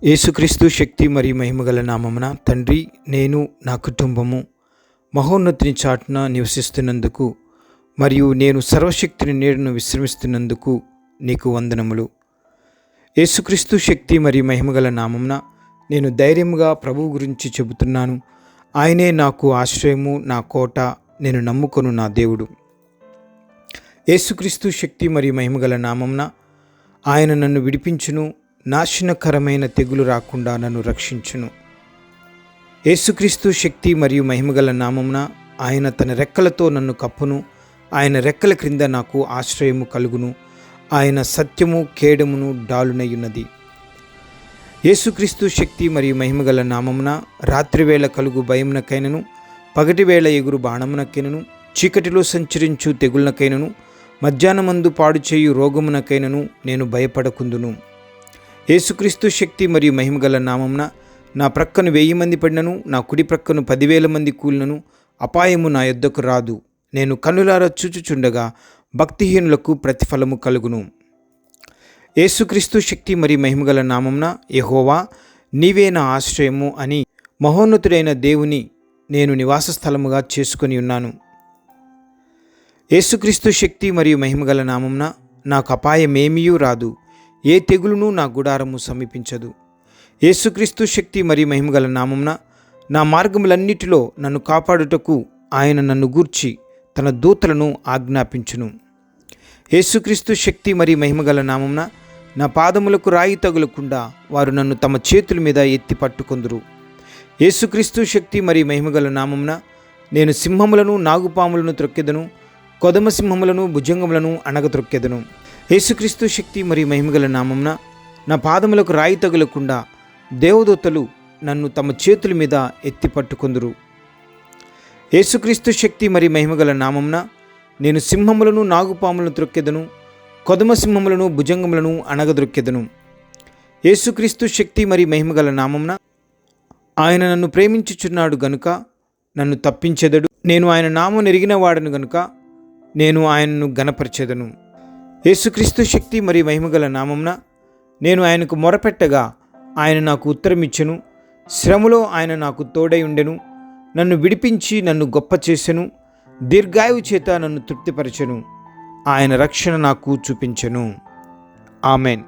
యేసుక్రీస్తు శక్తి మరియు మహిమగల నామమున తండ్రి, నేను నా కుటుంబము మహోన్నతిని చాటున నివసిస్తున్నందుకు మరియు నేను సర్వశక్తిని నీడను విశ్రమిస్తున్నందుకు నీకు వందనములు. యేసుక్రీస్తు శక్తి మరియు మహిమగల నామమున నేను ధైర్యముగా ప్రభువు గురించి చెబుతున్నాను. ఆయనే నాకు ఆశ్రయము, నా కోట, నేను నమ్ముకొను నా దేవుడు. యేసుక్రీస్తు శక్తి మరియు మహిమగల నామమున ఆయన నన్ను విడిపించును, నాశనకరమైన తెగులు రాకుండా నన్ను రక్షించును. యేసుక్రీస్తు శక్తి మరియు మహిమగల నామమున ఆయన తన రెక్కలతో నన్ను కప్పును. ఆయన రెక్కల క్రింద నాకు ఆశ్రయము కలుగును. ఆయన సత్యము కేడమును డాలునయున్నది. యేసుక్రీస్తు శక్తి మరియు మహిమగల నామమున రాత్రివేళ కలుగు భయమునకైనను, పగటివేళ ఎగురు బాణమునకైనను, చీకటిలో సంచరించు తెగులనకైనను, మధ్యాహ్నమందు పాడుచేయు రోగమునకైనను నేను భయపడకుందును. యేసుక్రీస్తు శక్తి మరియు మహిమగల నామమున నా ప్రక్కను 1000 మంది పడినను, నా కుడి ప్రక్కను 10,000 మంది కూలినను అపాయము నా యొద్దకు రాదు. నేను కన్నులారా చూచుచుండగా భక్తిహీనులకు ప్రతిఫలము కలుగును. యేసుక్రీస్తు శక్తి మరియు మహిమగల నామమున యెహోవా నీవే నా ఆశ్రయము అని మహోన్నతుడైన దేవుని నేను నివాస స్థలముగా చేసుకొని ఉన్నాను. యేసుక్రీస్తు శక్తి మరియు మహిమగల నామమున నాకు అపాయమేమీయూ రాదు, ఏ తెగులును నా గుడారము సమీపించదు. యేసుక్రీస్తు శక్తి మరియు మహిమగల నామమున నా మార్గములన్నిటిలో నన్ను కాపాడుటకు ఆయన నన్ను గూర్చి తన దూతలను ఆజ్ఞాపించును. యేసుక్రీస్తు శక్తి మరియు మహిమగల నామమున నా పాదములకు రాయి తగులకుండా వారు నన్ను తమ చేతుల మీద ఎత్తి పట్టుకొందురు. యేసుక్రీస్తు శక్తి మరియు మహిమగల నామమున నేను సింహములను, నాగుపాములను త్రొక్కెదను, కొదమ సింహములను, భుజంగములను అణగత్రొక్కెదను. యేసుక్రీస్తు శక్తి మరియు మహిమగల నామమున నా పాదములకు రాయి తగులకుండా దేవదూతలు నన్ను తమ చేతుల మీద ఎత్తి పట్టుకొందురు. యేసుక్రీస్తు శక్తి మరియు మహిమగల నామమున నేను సింహములను, నాగుపాములను త్రొక్కెదను, కొదమ సింహములను, భుజంగములను అణగద్రొక్కెదను. యేసుక్రీస్తు శక్తి మరియు మహిమగల నామమున ఆయన నన్ను ప్రేమించుచున్నాడు గనుక నన్ను తప్పించెదడు. నేను ఆయన నామం ఎరిగిన వాడను గనుక నేను ఆయనను గణపరచెదను. యేసుక్రీస్తు శక్తి మరియు మహిమగల నామమున నేను ఆయనకు మొరపెట్టగా ఆయన నాకు ఉత్తరమిచ్చెను. శ్రమలో ఆయన నాకు తోడై ఉండెను. నన్ను విడిపించి నన్ను గొప్ప చేసెను. దీర్ఘాయువు చేత నన్ను తృప్తిపరచెను. ఆయన రక్షణ నాకు చూపించెను. ఆమెన్.